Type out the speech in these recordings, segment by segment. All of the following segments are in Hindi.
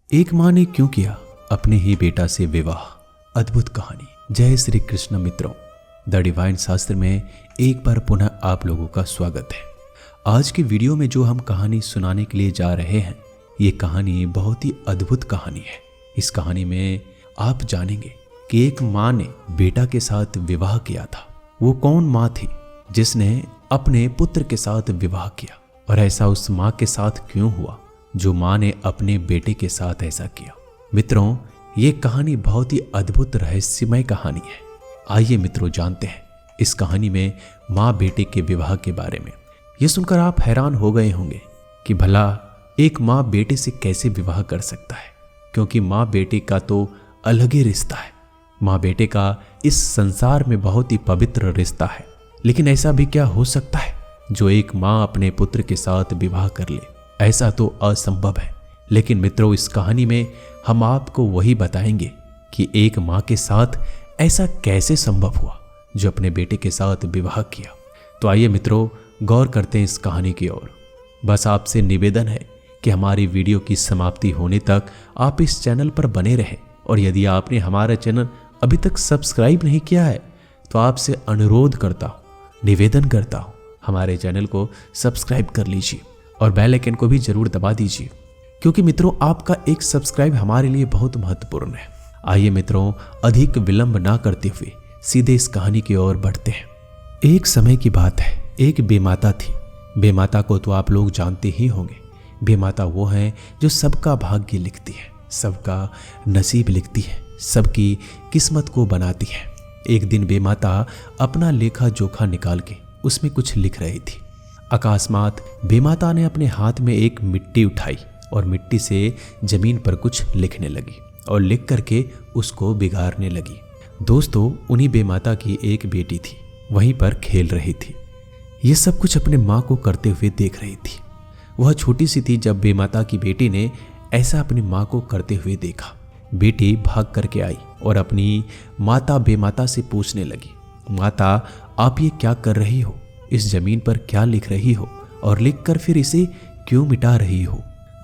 एक माँ ने क्यों किया अपने ही बेटा से विवाह, अद्भुत कहानी। जय श्री कृष्ण मित्रों, द डिवाइन शास्त्र में एक बार पुनः आप लोगों का स्वागत है। आज की वीडियो में जो हम कहानी सुनाने के लिए जा रहे हैं, ये कहानी बहुत ही अद्भुत कहानी है। इस कहानी में आप जानेंगे कि एक माँ ने बेटा के साथ विवाह किया था। वो कौन माँ थी जिसने अपने पुत्र के साथ विवाह किया, और ऐसा उस माँ के साथ क्यों हुआ जो माँ ने अपने बेटे के साथ ऐसा किया। मित्रों, ये कहानी बहुत ही अद्भुत रहस्यमय कहानी है। आइए मित्रों जानते हैं इस कहानी में माँ बेटे के विवाह के बारे में। ये सुनकर आप हैरान हो गए होंगे कि भला एक माँ बेटे से कैसे विवाह कर सकता है, क्योंकि माँ बेटे का तो अलग ही रिश्ता है। माँ बेटे का इस संसार में बहुत ही पवित्र रिश्ता है। लेकिन ऐसा भी क्या हो सकता है जो एक माँ अपने पुत्र के साथ विवाह कर ले? ऐसा तो असंभव है। लेकिन मित्रों, इस कहानी में हम आपको वही बताएंगे कि एक माँ के साथ ऐसा कैसे संभव हुआ जो अपने बेटे के साथ विवाह किया। तो आइए मित्रों, गौर करते हैं इस कहानी की ओर। बस आपसे निवेदन है कि हमारी वीडियो की समाप्ति होने तक आप इस चैनल पर बने रहें, और यदि आपने हमारा चैनल अभी तक सब्सक्राइब नहीं किया है तो आपसे अनुरोध करता हूँ, निवेदन करता हूँ, हमारे चैनल को सब्सक्राइब कर लीजिए और बेल आइकन को भी जरूर दबा दीजिए, क्योंकि मित्रों आपका एक सब्सक्राइब हमारे लिए बहुत महत्वपूर्ण है। आइए मित्रों, अधिक विलंब ना करते हुए सीधे इस कहानी की ओर बढ़ते हैं। एक समय की बात है, एक बेमाता थी। बेमाता को तो आप लोग जानते ही होंगे। बेमाता वो है जो सबका भाग्य लिखती है, सबका नसीब लिखती है, सबकी किस्मत को बनाती है। एक दिन बेमाता अपना लेखा जोखा निकाल के उसमें कुछ लिख रही थी। अकस्मात बेमाता ने अपने हाथ में एक मिट्टी उठाई और मिट्टी से जमीन पर कुछ लिखने लगी और लिख करके उसको बिगाड़ने लगी। दोस्तों, उन्हीं बेमाता की एक बेटी थी, वहीं पर खेल रही थी। ये सब कुछ अपने माँ को करते हुए देख रही थी। वह छोटी सी थी जब बेमाता की बेटी ने ऐसा अपनी माँ को करते हुए देखा। बेटी भाग करके आई और अपनी माता बेमाता से पूछने लगी, माता आप ये क्या कर रही हो? इस जमीन पर क्या लिख रही हो और लिखकर फिर इसे क्यों मिटा रही हो?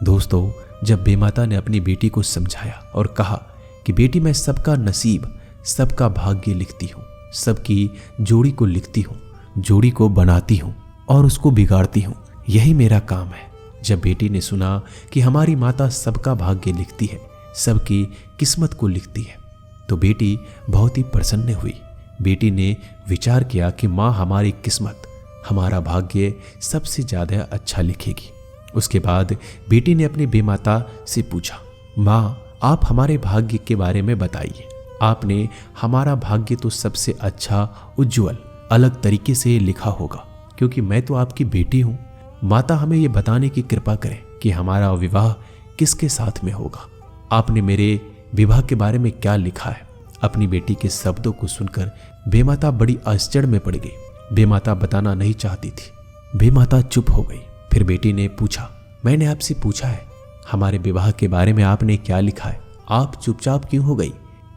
दोस्तों, जब बेमाता ने अपनी बेटी को समझाया और कहा कि बेटी, मैं सबका नसीब, सबका भाग्य लिखती हूँ, सबकी जोड़ी को लिखती हूँ, जोड़ी को बनाती हूँ और उसको बिगाड़ती हूँ, यही मेरा काम है। जब बेटी ने सुना कि हमारी माता सबका भाग्य लिखती है, सबकी किस्मत को लिखती है, तो बेटी बहुत ही प्रसन्न हुई। बेटी ने विचार किया कि माँ हमारी किस्मत, हमारा भाग्य सबसे ज़्यादा अच्छा लिखेगी। उसके बाद बेटी ने अपनी बेमाता से पूछा, माँ आप हमारे भाग्य के बारे में बताइए। आपने हमारा भाग्य तो सबसे अच्छा, उज्जवल, अलग तरीके से लिखा होगा, क्योंकि मैं तो आपकी बेटी हूँ। माता हमें ये बताने की कृपा करें कि हमारा विवाह किसके साथ में होगा। आपने मेरे विवाह के बारे में क्या लिखा है? अपनी बेटी के शब्दों को सुनकर बेमाता बड़ी आश्चर्य में पड़ गई। बेमाता बताना नहीं चाहती थी। बेमाता चुप हो गई। फिर बेटी ने पूछा, मैंने आपसे पूछा है हमारे विवाह के बारे में आपने क्या लिखा है? आप चुपचाप क्यों हो गई?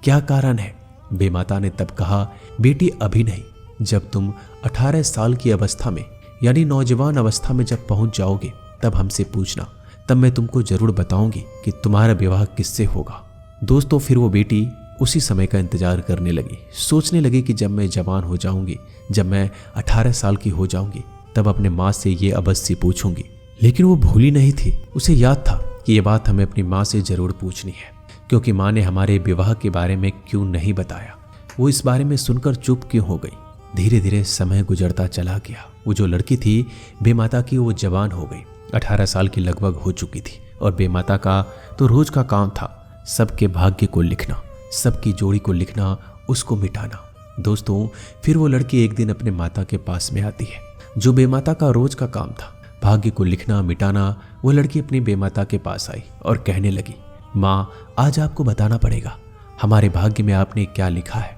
क्या कारण है? बेमाता ने तब कहा, बेटी अभी नहीं, जब तुम 18 साल की अवस्था में, यानी नौजवान अवस्था में जब पहुंच जाओगे तब हमसे पूछना, तब मैं तुमको जरूर बताऊंगी कि तुम्हारा विवाह किससे होगा। दोस्तों, फिर वो बेटी उसी समय का इंतजार करने लगी। सोचने लगी कि जब मैं जवान हो जाऊंगी, जब मैं 18 साल की हो जाऊंगी, तब अपने माँ से ये अवश्य पूछूंगी। लेकिन वो भूली नहीं थी। उसे याद था कि ये बात हमें अपनी माँ से जरूर पूछनी है, क्योंकि माँ ने हमारे विवाह के बारे में क्यों नहीं बताया। वो इस बारे में सुनकर चुप क्यों हो गई? धीरे धीरे समय गुजरता चला गया। वो जो लड़की थी बेमाता की, वो जवान हो गई, 18 साल की लगभग हो चुकी थी। और बेमाता का तो रोज का काम था सबके भाग्य को लिखना, सबकी जोड़ी को लिखना, उसको मिटाना। दोस्तों, फिर वो लड़की एक दिन अपने माता के पास में आती है। जो बेमाता का रोज का काम था, भाग्य को लिखना, मिटाना, वो लड़की अपनी बेमाता के पास आई और कहने लगी, माँ आज आपको बताना पड़ेगा हमारे भाग्य में आपने क्या लिखा है।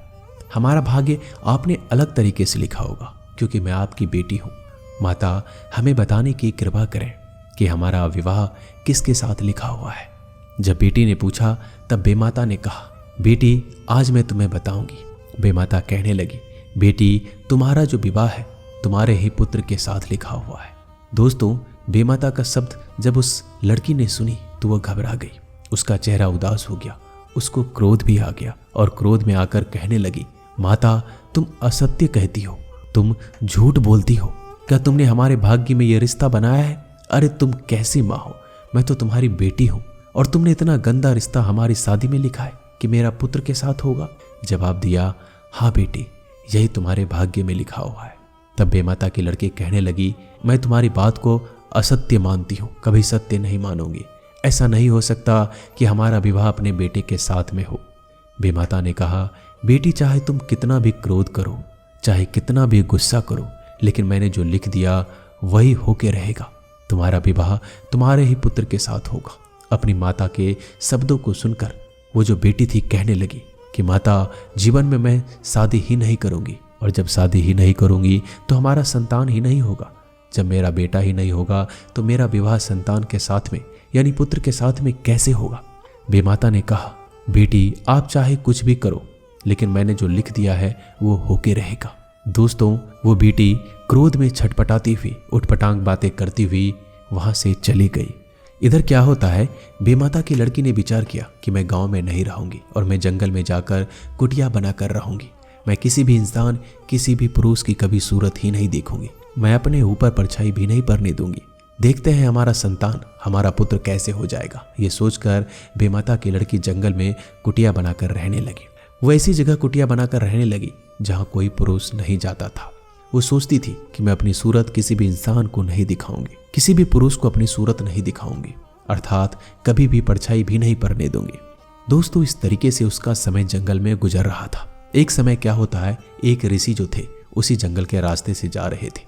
हमारा भाग्य आपने अलग तरीके से लिखा होगा, क्योंकि मैं आपकी बेटी हूँ। माता हमें बताने की कृपा करें कि हमारा विवाह किसके साथ लिखा हुआ है। जब बेटी ने पूछा तब बेमाता ने कहा, बेटी आज मैं तुम्हें बताऊंगी। बेमाता कहने लगी, बेटी तुम्हारा जो विवाह है तुम्हारे ही पुत्र के साथ लिखा हुआ है। दोस्तों, बेमाता का शब्द जब उस लड़की ने सुनी तो वह घबरा गई उसका चेहरा उदास हो गया। उसको क्रोध भी आ गया और क्रोध में आकर कहने लगी, माता तुम असत्य कहती हो, तुम झूठ बोलती हो। क्या तुमने हमारे भाग्य में यह रिश्ता बनाया है? अरे तुम कैसी माँ हो, मैं तो तुम्हारी बेटी हूं और तुमने इतना गंदा रिश्ता हमारी शादी में लिखा है कि मेरा पुत्र के साथ होगा। जवाब दिया, हाँ बेटी, यही तुम्हारे भाग्य में लिखा हुआ है। तब बेमाता की लड़की कहने लगी, मैं तुम्हारी बात को असत्य मानती हूँ, कभी सत्य नहीं मानूंगी। ऐसा नहीं हो सकता कि हमारा विवाह अपने बेटे के साथ में हो। बेमाता ने कहा, बेटी चाहे तुम कितना भी क्रोध करो, चाहे कितना भी गुस्सा करो, लेकिन मैंने जो लिख दिया वही होके रहेगा। तुम्हारा विवाह तुम्हारे ही पुत्र के साथ होगा। अपनी माता के शब्दों को सुनकर वो जो बेटी थी कहने लगी कि माता, जीवन में मैं शादी ही नहीं करूंगी, और जब शादी ही नहीं करूंगी तो हमारा संतान ही नहीं होगा। जब मेरा बेटा ही नहीं होगा तो मेरा विवाह संतान के साथ में यानी पुत्र के साथ में कैसे होगा? बेमाता ने कहा, बेटी आप चाहे कुछ भी करो, लेकिन मैंने जो लिख दिया है वो होके रहेगा। दोस्तों, वो बेटी क्रोध में छटपटाती हुई, उठपटांग बातें करती हुई वहां से चली गई। इधर क्या होता है, बेमाता की लड़की ने विचार किया कि मैं गांव में नहीं रहूंगी और मैं जंगल में जाकर कुटिया बनाकर रहूंगी। मैं किसी भी इंसान, किसी भी पुरुष की कभी सूरत ही नहीं देखूंगी। मैं अपने ऊपर परछाई भी नहीं पड़ने दूंगी। देखते हैं हमारा संतान, हमारा पुत्र कैसे हो जाएगा। ये सोचकर बेमाता की लड़की जंगल में कुटिया बनाकर रहने लगी। वो ऐसी जगह कुटिया बनाकर रहने लगी जहां कोई पुरुष नहीं जाता था। वो सोचती थी कि मैं अपनी सूरत किसी भी इंसान को नहीं दिखाऊंगी, किसी भी पुरुष को अपनी सूरत नहीं दिखाऊंगी, अर्थात कभी भी परछाई भी नहीं पड़ने दूंगी। दोस्तों, इस तरीके से उसका समय जंगल में गुजर रहा था। एक समय क्या होता है, एक ऋषि जो थे उसी जंगल के रास्ते से जा रहे थे।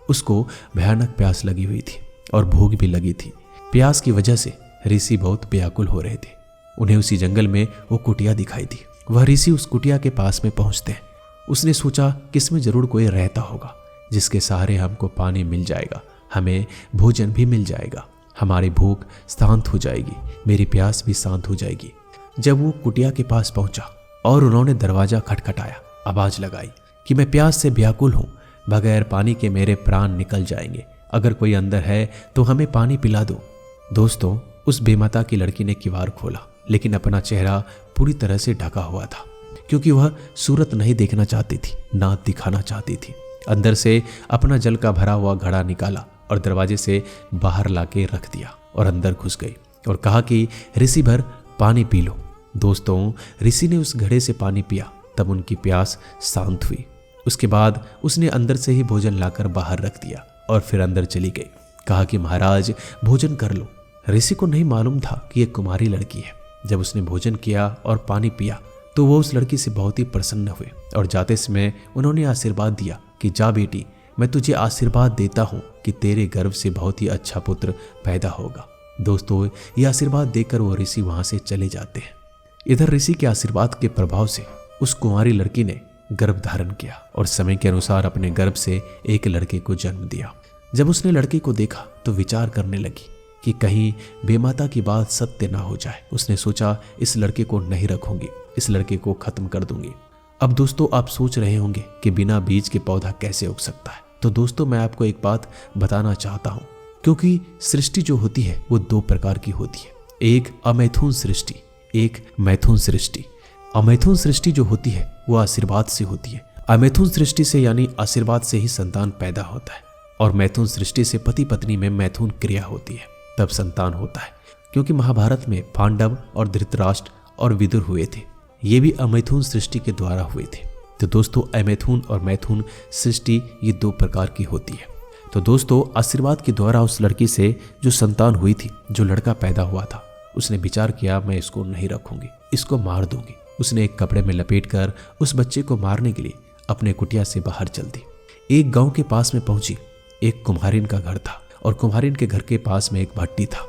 उसको भयानक प्यास लगी हुई थी और भूख भी लगी थी। प्यास की वजह से ऋषि बहुत व्याकुल हो रहे थे। उन्हें उसी जंगल में वो कुटिया दिखाई दी। वह ऋषि उस कुटिया के पास में पहुंचते हैं। उसने सोचा कि इसमें जरूर कोई रहता होगा जिसके सहारे हमको पानी मिल जाएगा, हमें भोजन भी मिल जाएगा, हमारी भूख शांत हो जाएगी, मेरी प्यास भी शांत हो जाएगी। जब वो कुटिया के पास पहुंचा और उन्होंने दरवाजा खटखटाया, आवाज लगाई कि मैं प्यास से व्याकुल हूं, बगैर पानी के मेरे प्राण निकल जाएंगे, अगर कोई अंदर है तो हमें पानी पिला दो। दोस्तों, उस बेमाता की लड़की ने किवाड़ खोला, लेकिन अपना चेहरा पूरी तरह से ढका हुआ था, क्योंकि वह सूरत नहीं देखना चाहती थी, ना दिखाना चाहती थी। अंदर से अपना जल का भरा हुआ घड़ा निकाला और दरवाजे से बाहर लाके रख दिया और अंदर घुस गई और कहा कि ऋषि भर पानी पी लो। दोस्तों, ऋषि ने उस घड़े से पानी पिया, तब उनकी प्यास शांत हुई। उसके बाद उसने अंदर से ही भोजन लाकर बाहर रख दिया और फिर अंदर चली गई। कहा कि महाराज भोजन कर लो। ऋषि को नहीं मालूम था कि एक कुमारी लड़की है। जब उसने भोजन किया और पानी पिया तो वो उस लड़की से बहुत ही प्रसन्न हुए और जाते समय उन्होंने आशीर्वाद दिया कि जा बेटी, मैं तुझे आशीर्वाद देता हूँ कि तेरे गर्भ से बहुत ही अच्छा पुत्र पैदा होगा। दोस्तों, ये आशीर्वाद देकर वो ऋषि वहां से चले जाते हैं। इधर ऋषि के आशीर्वाद के प्रभाव से उस कुंवारी लड़की ने गर्भ धारण किया और समय के अनुसार अपने गर्भ से एक लड़के को जन्म दिया। जब उसने लड़के को देखा तो विचार करने लगी कि कहीं बेमाता की बात सत्य ना हो जाए। उसने सोचा, इस लड़के को नहीं रखूंगी, इस लड़के को खत्म कर दूंगी। अब दोस्तों, आप सोच रहे होंगे कि बिना बीज के पौधा कैसे उग सकता है। तो दोस्तों, मैं आपको एक बात बताना चाहता हूं, क्योंकि सृष्टि जो होती है वो दो प्रकार की होती है, एक अमैथुन सृष्टि, एक मैथुन सृष्टि। अमैथुन सृष्टि जो होती है वो आशीर्वाद से होती है। अमैथुन सृष्टि से यानी आशीर्वाद से ही संतान पैदा होता है, और मैथुन सृष्टि से पति पत्नी में मैथुन क्रिया होती है, तब संतान होता है। क्योंकि महाभारत में पांडव और धृतराष्ट्र और विदुर हुए थे, ये भी अमैथुन सृष्टि के द्वारा हुए थे। तो दोस्तों, अमैथुन और मैथुन सृष्टि ये दो प्रकार की होती है। तो दोस्तों, आशीर्वाद के द्वारा उस लड़की से जो संतान हुई थी, जो लड़का पैदा हुआ था, उसने विचार किया मैं इसको नहीं रखूंगी, इसको मार दूंगी। उसने एक कपड़े में लपेटकर उस बच्चे को मारने के लिए अपने कुटिया से बाहर चल दी। एक गांव के पास में पहुंची। एक कुम्हारिन का घर था और कुम्हारिन के घर के पास में एक भट्टी था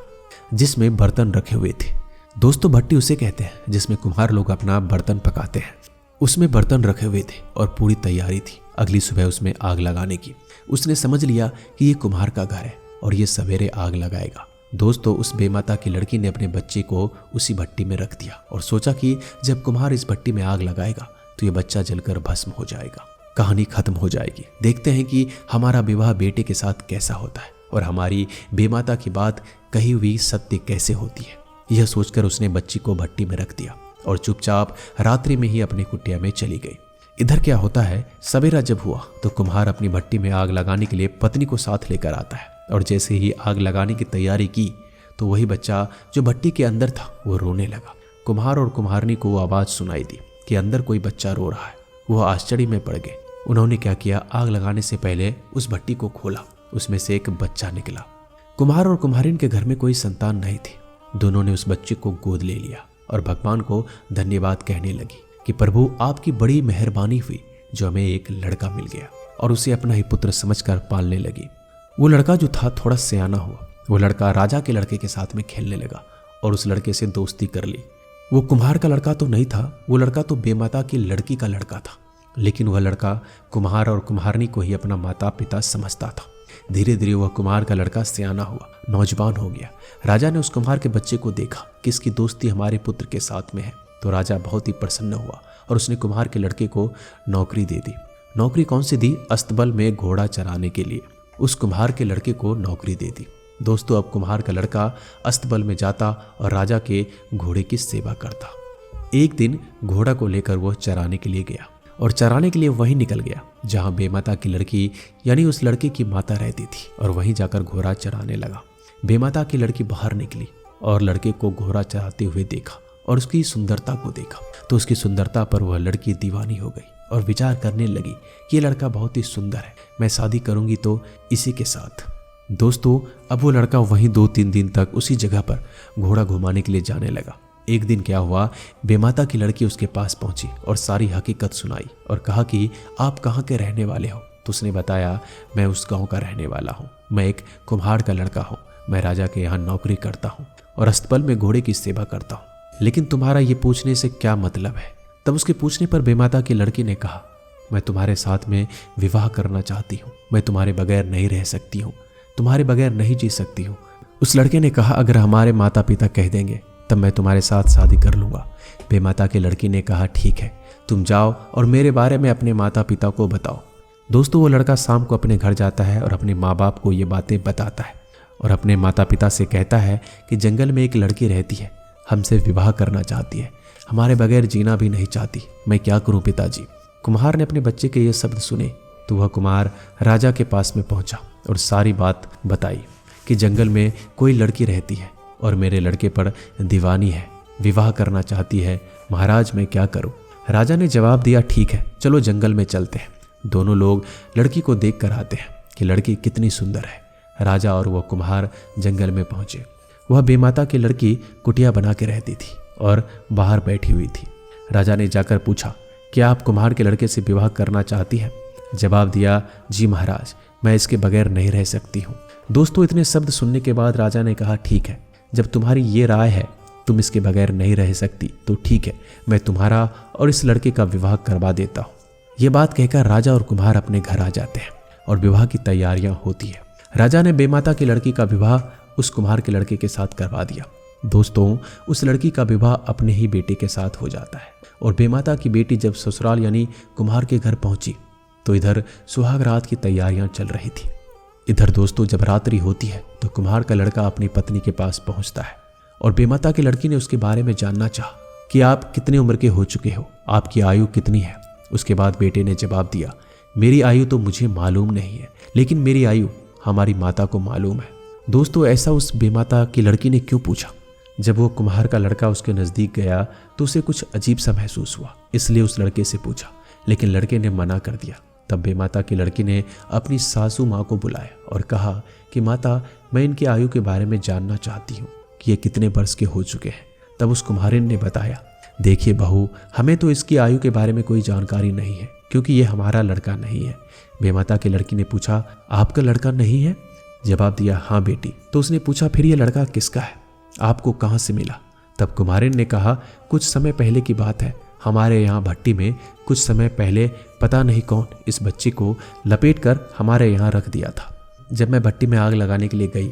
जिसमें बर्तन रखे हुए थे। दोस्तों, भट्टी उसे कहते हैं जिसमें कुम्हार लोग अपना बर्तन पकाते हैं। उसमें बर्तन रखे हुए थे और पूरी तैयारी थी अगली सुबह उसमें आग लगाने की। उसने समझ लिया कि ये कुम्हार का घर है और ये सवेरे आग लगाएगा। दोस्तों, उस बेमाता की लड़की ने अपने बच्चे को उसी भट्टी में रख दिया और सोचा कि जब कुम्हार इस भट्टी में आग लगाएगा तो ये बच्चा जलकर भस्म हो जाएगा, कहानी खत्म हो जाएगी। देखते हैं कि हमारा विवाह बेटे के साथ कैसा होता है और हमारी बेमाता की बात कही हुई सत्य कैसे होती है। यह सोचकर उसने बच्ची को भट्टी में रख दिया और चुपचाप रात्रि में ही अपनी कुटिया में चली गई। इधर क्या होता है, सवेरा जब हुआ तो कुम्हार अपनी भट्टी में आग लगाने के लिए पत्नी को साथ लेकर आता है और जैसे ही आग लगाने की तैयारी की तो वही बच्चा जो भट्टी के अंदर था वो रोने लगा। कुम्हार और कुम्हारनी को वो आवाज सुनाई दी कि अंदर कोई बच्चा रो रहा है। वो आश्चर्य में पड़ गए। उन्होंने क्या किया, आग लगाने से पहले उस भट्टी को खोला, उसमें से एक बच्चा निकला। कुम्हार और कुम्हारिन के घर में कोई संतान नहीं थी। दोनों ने उस बच्चे को गोद ले लिया और भगवान को धन्यवाद कहने लगी कि प्रभु आपकी बड़ी मेहरबानी हुई जो हमें एक लड़का मिल गया, और उसे अपना ही पुत्र समझकर पालने लगी। वो लड़का जो था थोड़ा सियाना हुआ। वो लड़का राजा के लड़के के साथ में खेलने लगा और उस लड़के से दोस्ती कर ली। वो कुम्हार का लड़का तो नहीं था, वो लड़का तो बेमाता की लड़की का लड़का था, लेकिन वह लड़का कुम्हार और कुम्हारनी को ही अपना माता पिता समझता था। धीरे धीरे वह कुम्हार का लड़का सियाना हुआ, नौजवान हो गया। राजा ने उस कुम्हार के बच्चे को देखा कि इसकी दोस्ती हमारे पुत्र के साथ में है, तो राजा बहुत ही प्रसन्न हुआ और उसने कुम्हार के लड़के को नौकरी दे दी। नौकरी कौन सी दी? अस्तबल में घोड़ा चराने के लिए उस कुम्हार के लड़के को नौकरी दे दी। दोस्तों, अब कुम्हार का लड़का अस्तबल में जाता और राजा के घोड़े की सेवा करता। एक दिन घोड़ा को लेकर वह चराने के लिए गया और चराने के लिए वहीं निकल गया जहां बेमाता की लड़की यानी उस लड़के की माता रहती थी, और वहीं जाकर घोड़ा चराने लगा। बेमाता की लड़की बाहर निकली और लड़के को घोड़ा चराते हुए देखा और उसकी सुंदरता को देखा, तो उसकी सुंदरता पर वह लड़की दीवानी हो गई और विचार करने लगी कि ये लड़का बहुत ही सुंदर है, मैं शादी करूंगी तो इसी के साथ। दोस्तों, अब वो लड़का वहीं 2-3 दिन तक उसी जगह पर घोड़ा घुमाने के लिए जाने लगा। एक दिन क्या हुआ, बेमाता की लड़की उसके पास पहुंची और सारी हकीकत सुनाई और कहा कि आप कहाँ के रहने वाले हो? तो उसने बताया, मैं उस गांव का रहने वाला हूँ, मैं एक कुम्हार का लड़का हूँ, मैं राजा के यहाँ नौकरी करता हूँ और अस्तबल में घोड़े की सेवा करता हूँ, लेकिन तुम्हारा ये पूछने से क्या मतलब है? तब उसके पूछने पर बेमाता की लड़की ने कहा, मैं तुम्हारे साथ में विवाह करना चाहती हूँ, मैं तुम्हारे बगैर नहीं रह सकती हूँ, तुम्हारे बगैर नहीं जी सकती हूँ। उस लड़के ने कहा, अगर हमारे माता पिता कह देंगे तब मैं तुम्हारे साथ शादी कर लूंगा। बेमाता की लड़की ने कहा, ठीक है, तुम जाओ और मेरे बारे में अपने माता पिता को बताओ। दोस्तों, वो लड़का शाम को अपने घर जाता है और अपने माँ बाप को ये बातें बताता है और अपने माता पिता से कहता है कि जंगल में एक लड़की रहती है, हमसे विवाह करना चाहती है, हमारे बगैर जीना भी नहीं चाहती, मैं क्या करूं पिताजी। कुम्हार ने अपने बच्चे के ये शब्द सुने तो वह कुम्हार राजा के पास में पहुंचा और सारी बात बताई कि जंगल में कोई लड़की रहती है और मेरे लड़के पर दीवानी है, विवाह करना चाहती है, महाराज मैं क्या करूं। राजा ने जवाब दिया, ठीक है, चलो जंगल में चलते हैं। दोनों लोग लड़की को देख कर आते हैं कि लड़की कितनी सुंदर है। राजा और वह कुम्हार जंगल में पहुंचे। वह बेमाता की लड़की कुटिया बना के रहती थी और बाहर बैठी हुई थी। राजा ने जाकर पूछा, क्या आप कुम्हार के लड़के से विवाह करना चाहती हैं? जवाब दिया, जी महाराज, मैं इसके बगैर नहीं रह सकती हूँ। दोस्तों, इतने शब्द सुनने के बाद राजा ने कहा, ठीक है, जब तुम्हारी ये राय है, तुम इसके बगैर नहीं रह सकती, तो ठीक है, मैं तुम्हारा और इस लड़के का विवाह करवा देता हूँ। ये बात कहकर राजा और कुम्हार अपने घर आ जाते हैं और विवाह की तैयारियां होती है। राजा ने बेमाता की लड़की का विवाह उस कुम्हार के लड़के के साथ करवा दिया। दोस्तों, उस लड़की का विवाह अपने ही बेटे के साथ हो जाता है और बेमाता की बेटी जब ससुराल यानी कुम्हार के घर पहुंची तो इधर सुहाग रात की तैयारियां चल रही थी। इधर दोस्तों, जब रात्रि होती है तो कुम्हार का लड़का अपनी पत्नी के पास पहुंचता है और बेमाता की लड़की ने उसके बारे में जानना चाहा कि आप कितने उम्र के हो चुके हो, आपकी आयु कितनी है। उसके बाद बेटे ने जवाब दिया, मेरी आयु तो मुझे मालूम नहीं है, लेकिन मेरी आयु हमारी माता को मालूम है। दोस्तों, ऐसा उस बेमाता की लड़की ने क्यों पूछा? जब वो कुम्हार का लड़का उसके नजदीक गया तो उसे कुछ अजीब सा महसूस हुआ, इसलिए उस लड़के से पूछा, लेकिन लड़के ने मना कर दिया। तब बेमाता की लड़की ने अपनी सासू माँ को बुलाया और कहा कि माता, मैं इनकी आयु के बारे में जानना चाहती हूँ कि ये कितने वर्ष के हो चुके हैं। तब उस कुम्हारिन ने बताया, देखिए बहू, हमें तो इसकी आयु के बारे में कोई जानकारी नहीं है क्योंकि ये हमारा लड़का नहीं है। बेमाता की लड़की ने पूछा, आपका लड़का नहीं है? जवाब दिया, हाँ बेटी। तो उसने पूछा, फिर ये लड़का किसका है, आपको कहाँ से मिला? तब कुम्हारिन ने कहा, कुछ समय पहले की बात है, हमारे यहाँ भट्टी में कुछ समय पहले पता नहीं कौन इस बच्ची को लपेट कर हमारे यहाँ रख दिया था। जब मैं भट्टी में आग लगाने के लिए गई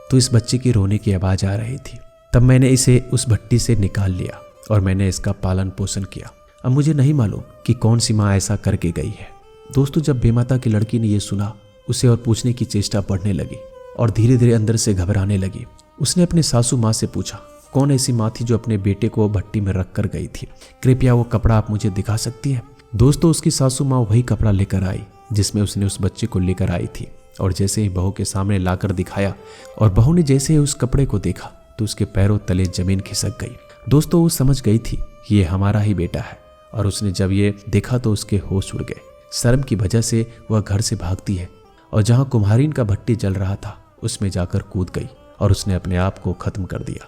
तो इस बच्चे की रोने की आवाज़ आ रही थी। तब मैंने इसे उस भट्टी से निकाल लिया और मैंने इसका पालन पोषण किया। अब मुझे नहीं मालूम कि कौन सी माँ ऐसा करके गई है। दोस्तों, जब बेमाता की लड़की ने यह सुना, उसे और पूछने की चेष्टा बढ़ने लगी और धीरे धीरे अंदर से घबराने लगी। उसने अपने सासू माँ से पूछा, कौन ऐसी माँ थी जो अपने बेटे को भट्टी में रख कर गई थी? कृपया वो कपड़ा आप मुझे दिखा सकती है? दोस्तों उसकी सासू माँ वही कपड़ा लेकर आई जिसमें उसने उस बच्चे को लेकर आई थी, और जैसे ही बहू के सामने लाकर दिखाया और बहू ने जैसे ही उस कपड़े को देखा तो उसके पैरों तले जमीन खिसक गई। दोस्तों वो समझ गई थी ये हमारा ही बेटा है, और उसने जब ये देखा तो उसके होश उड़ गए। शर्म की वजह से वह घर से भागती है और जहां कुम्हारिन का भट्टी जल रहा था उसमें जाकर कूद गई और उसने अपने आप को खत्म कर दिया।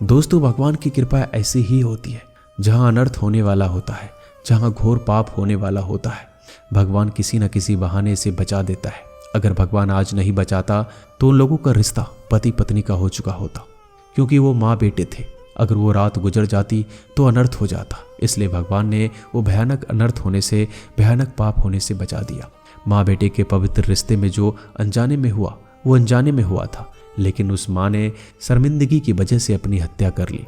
दोस्तों भगवान की कृपा ऐसी ही होती है, जहां अनर्थ होने वाला होता है, जहां घोर पाप होने वाला होता है, भगवान किसी न किसी बहाने से बचा देता है। अगर भगवान आज नहीं बचाता तो उन लोगों का रिश्ता पति पत्नी का हो चुका होता, क्योंकि वो माँ बेटे थे। अगर वो रात गुजर जाती तो अनर्थ हो जाता, इसलिए भगवान ने वो भयानक अनर्थ होने से, भयानक पाप होने से बचा दिया। माँ बेटे के पवित्र रिश्ते में जो अनजाने में हुआ वो अनजाने में हुआ था, लेकिन उस माँ ने शर्मिंदगी की वजह से अपनी हत्या कर ली।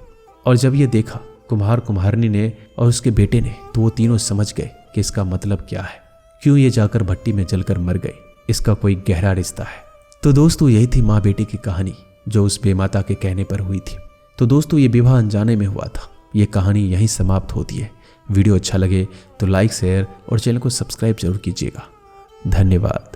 और जब ये देखा कुम्हार कुम्हारनी ने और उसके बेटे ने, तो वो तीनों समझ गए कि इसका मतलब क्या है, क्यों ये जाकर भट्टी में जलकर मर गए। इसका कोई गहरा रिश्ता है। तो दोस्तों यही थी माँ बेटे की कहानी जो उस बेमाता के कहने पर हुई थी। तो दोस्तों ये विवाह अनजाने में हुआ था। ये कहानी यहीं समाप्त होती है। वीडियो अच्छा लगे तो लाइक, शेयर और चैनल को सब्सक्राइब जरूर कीजिएगा। धन्यवाद।